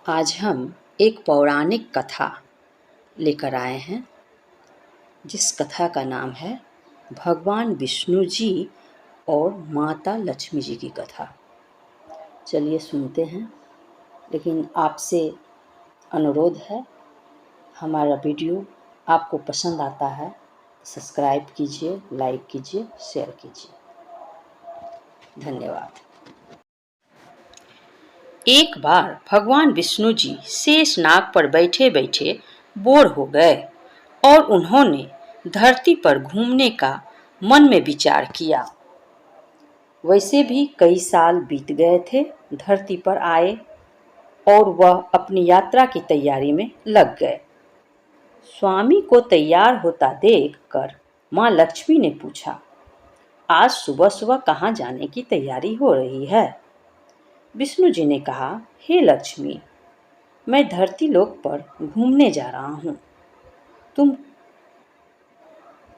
आज हम एक पौराणिक कथा लेकर आए हैं, जिस कथा का नाम है भगवान विष्णु जी और माता लक्ष्मी जी की कथा। चलिए सुनते हैं, लेकिन आपसे अनुरोध है, हमारा वीडियो आपको पसंद आता है सब्सक्राइब कीजिए, लाइक कीजिए, शेयर कीजिए। धन्यवाद। एक बार भगवान विष्णु जी शेषनाग पर बैठे बैठे बोर हो गए और उन्होंने धरती पर घूमने का मन में विचार किया। वैसे भी कई साल बीत गए थे धरती पर आए और वह अपनी यात्रा की तैयारी में लग गए। स्वामी को तैयार होता देखकर माँ लक्ष्मी ने पूछा, आज सुबह सुबह कहाँ जाने की तैयारी हो रही है? विष्णु जी ने कहा, हे लक्ष्मी, मैं धरती लोक पर घूमने जा रहा हूँ। तुम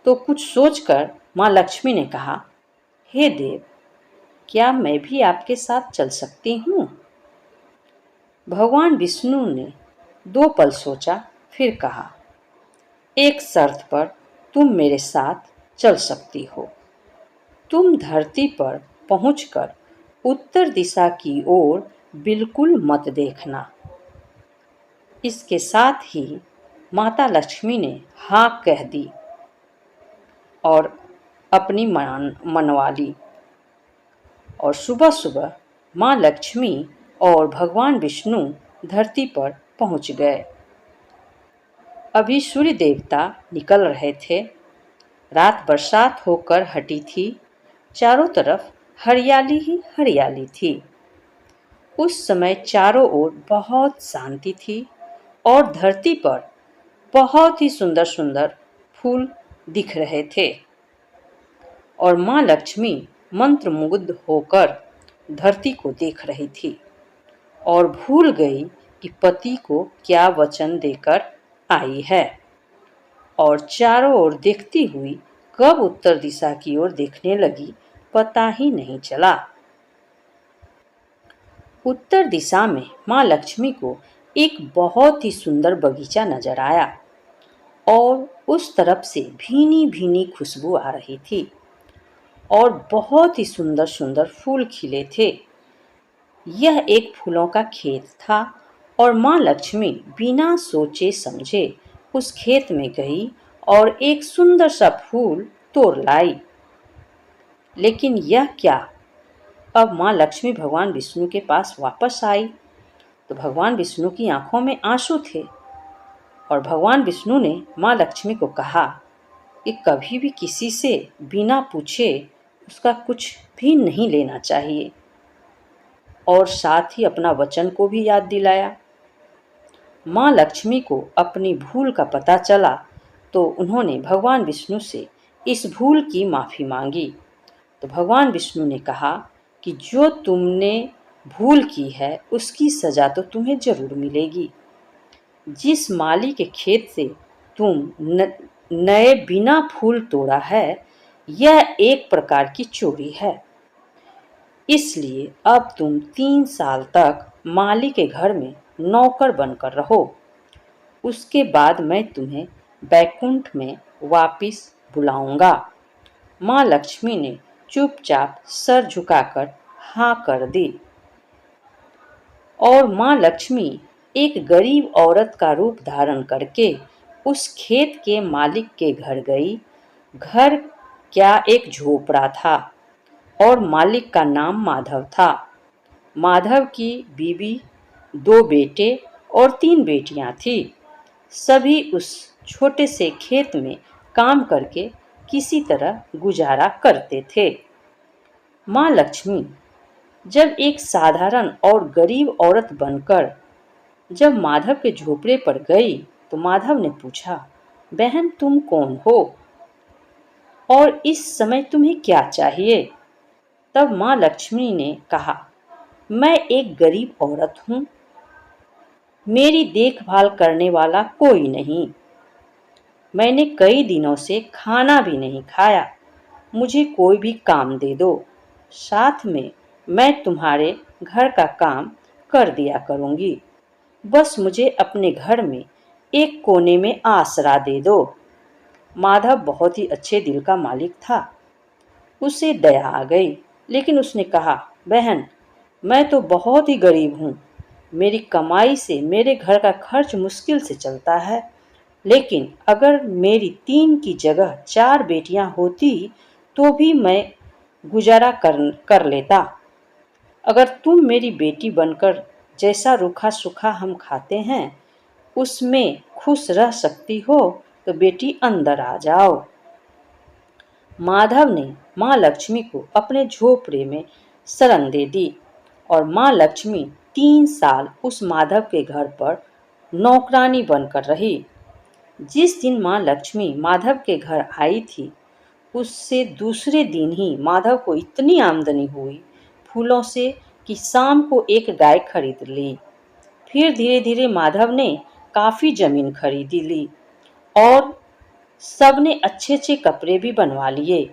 तो कुछ सोचकर माँ लक्ष्मी ने कहा, हे देव, क्या मैं भी आपके साथ चल सकती हूँ? भगवान विष्णु ने 2 पल सोचा, फिर कहा, एक शर्त पर तुम मेरे साथ चल सकती हो। तुम धरती पर पहुंचकर उत्तर दिशा की ओर बिल्कुल मत देखना। इसके साथ ही माता लक्ष्मी ने हाँ कह दी और अपनी मनवा ली। और सुबह सुबह माँ लक्ष्मी और भगवान विष्णु धरती पर पहुंच गए। अभी सूर्य देवता निकल रहे थे। रात बरसात होकर हटी थी। चारों तरफ हरियाली ही हरियाली थी। उस समय चारों ओर बहुत शांति थी और धरती पर बहुत ही सुंदर सुंदर फूल दिख रहे थे। और माँ लक्ष्मी मंत्रमुग्ध होकर धरती को देख रही थी और भूल गई कि पति को क्या वचन देकर आई है, और चारों ओर देखती हुई कब उत्तर दिशा की ओर देखने लगी, पता ही नहीं चला। उत्तर दिशा में माँ लक्ष्मी को एक बहुत ही सुंदर बगीचा नजर आया और उस तरफ से भीनी भीनी खुशबू आ रही थी और बहुत ही सुंदर सुंदर फूल खिले थे। यह एक फूलों का खेत था और माँ लक्ष्मी बिना सोचे समझे उस खेत में गई और एक सुंदर सा फूल तोड़ लाई। लेकिन यह क्या, अब माँ लक्ष्मी भगवान विष्णु के पास वापस आई तो भगवान विष्णु की आंखों में आंसू थे और भगवान विष्णु ने माँ लक्ष्मी को कहा कि कभी भी किसी से बिना पूछे उसका कुछ भी नहीं लेना चाहिए, और साथ ही अपना वचन को भी याद दिलाया। माँ लक्ष्मी को अपनी भूल का पता चला तो उन्होंने भगवान विष्णु से इस भूल की माफ़ी मांगी। तो भगवान विष्णु ने कहा कि जो तुमने भूल की है उसकी सज़ा तो तुम्हें ज़रूर मिलेगी। जिस माली के खेत से तुम नए बिना फूल तोड़ा है, यह एक प्रकार की चोरी है। इसलिए अब तुम 3 साल तक माली के घर में नौकर बनकर रहो। उसके बाद मैं तुम्हें बैकुंठ में वापिस बुलाऊंगा। माँ लक्ष्मी ने चुपचाप सर झुकाकर हाँ कर दी और माँ लक्ष्मी एक गरीब औरत का रूप धारण करके उस खेत के मालिक के घर गई। घर क्या एक झोपड़ा था और मालिक का नाम माधव था। माधव की बीवी, 2 बेटे और 3 बेटियां थी। सभी उस छोटे से खेत में काम करके किसी तरह गुजारा करते थे। माँ लक्ष्मी जब एक साधारण और गरीब औरत बनकर जब माधव के झोपड़े पर गई तो माधव ने पूछा, बहन तुम कौन हो और इस समय तुम्हें क्या चाहिए? तब माँ लक्ष्मी ने कहा, मैं एक गरीब औरत हूँ, मेरी देखभाल करने वाला कोई नहीं। मैंने कई दिनों से खाना भी नहीं खाया, मुझे कोई भी काम दे दो, साथ में मैं तुम्हारे घर का काम कर दिया करूँगी। बस मुझे अपने घर में एक कोने में आसरा दे दो। माधव बहुत ही अच्छे दिल का मालिक था। उसे दया आ गई, लेकिन उसने कहा, बहन, मैं तो बहुत ही गरीब हूँ। मेरी कमाई से मेरे घर का खर्च मुश्किल से चलता है। लेकिन अगर मेरी 3 की जगह 4 बेटियां होती तो भी मैं गुजारा कर लेता। अगर तुम मेरी बेटी बनकर जैसा रूखा सूखा हम खाते हैं उसमें खुश रह सकती हो तो बेटी अंदर आ जाओ। माधव ने माँ लक्ष्मी को अपने झोपड़े में शरण दे दी और माँ लक्ष्मी 3 साल उस माधव के घर पर नौकरानी बनकर रही। जिस दिन माँ लक्ष्मी माधव के घर आई थी उससे दूसरे दिन ही माधव को इतनी आमदनी हुई फूलों से कि शाम को एक गाय खरीद ली। फिर धीरे धीरे माधव ने काफी जमीन खरीदी ली और सबने अच्छे अच्छे कपड़े भी बनवा लिए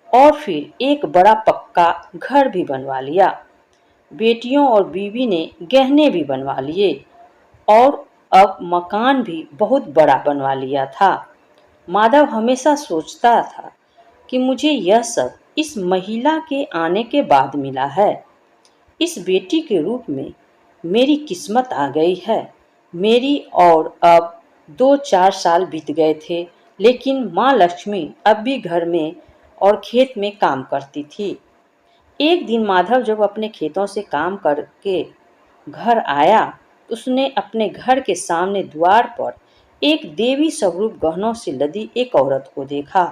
और फिर एक बड़ा पक्का घर भी बनवा लिया। बेटियों और बीवी ने गहने भी बनवा लिए और अब मकान भी बहुत बड़ा बनवा लिया था। माधव हमेशा सोचता था कि मुझे यह सब इस महिला के आने के बाद मिला है। इस बेटी के रूप में मेरी किस्मत आ गई है। मेरी और अब 2-4 साल बीत गए थे, लेकिन माँ लक्ष्मी अब भी घर में और खेत में काम करती थी। एक दिन माधव जब अपने खेतों से काम करके घर आया, उसने अपने घर के सामने द्वार पर एक देवी स्वरूप गहनों से लदी एक औरत को देखा।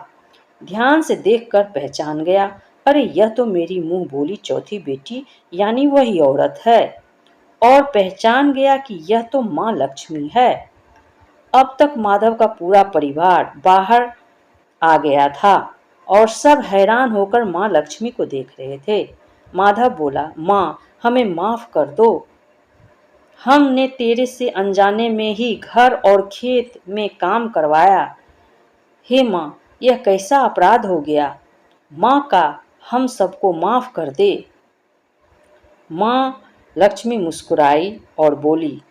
ध्यान से देखकर पहचान गया, अरे यह तो मेरी मुंह बोली चौथी बेटी यानी वही औरत है। और पहचान गया कि यह तो माँ लक्ष्मी है। अब तक माधव का पूरा परिवार बाहर आ गया था और सब हैरान होकर माँ लक्ष्मी को देख रहे थे। माधव बोला, माँ, हमें माफ कर दो। हमने तेरे से अनजाने में ही घर और खेत में काम करवाया। हे माँ, यह कैसा अपराध हो गया। माँ का हम सबको माफ कर दे। माँ लक्ष्मी मुस्कुराई और बोली,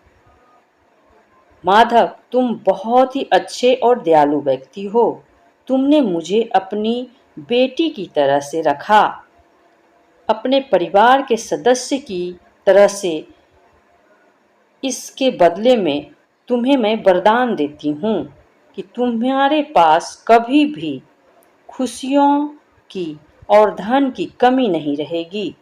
माधव, तुम बहुत ही अच्छे और दयालु व्यक्ति हो। तुमने मुझे अपनी बेटी की तरह से रखा, अपने परिवार के सदस्य की तरह से। इसके बदले में तुम्हें मैं वरदान देती हूँ कि तुम्हारे पास कभी भी खुशियों की और धन की कमी नहीं रहेगी।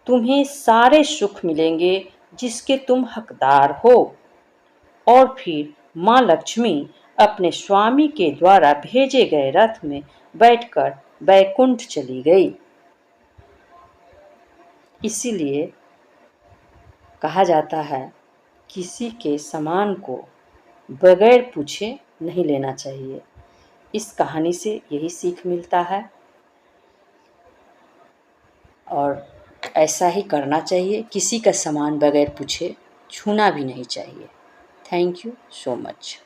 तुम्हें सारे सुख मिलेंगे जिसके तुम हकदार हो। और फिर माँ लक्ष्मी अपने स्वामी के द्वारा भेजे गए रथ में बैठकर बैकुंठ चली गई। इसीलिए कहा जाता है, किसी के सामान को बगैर पूछे नहीं लेना चाहिए। इस कहानी से यही सीख मिलता है और ऐसा ही करना चाहिए। किसी का सामान बगैर पूछे छूना भी नहीं चाहिए। Thank you so much.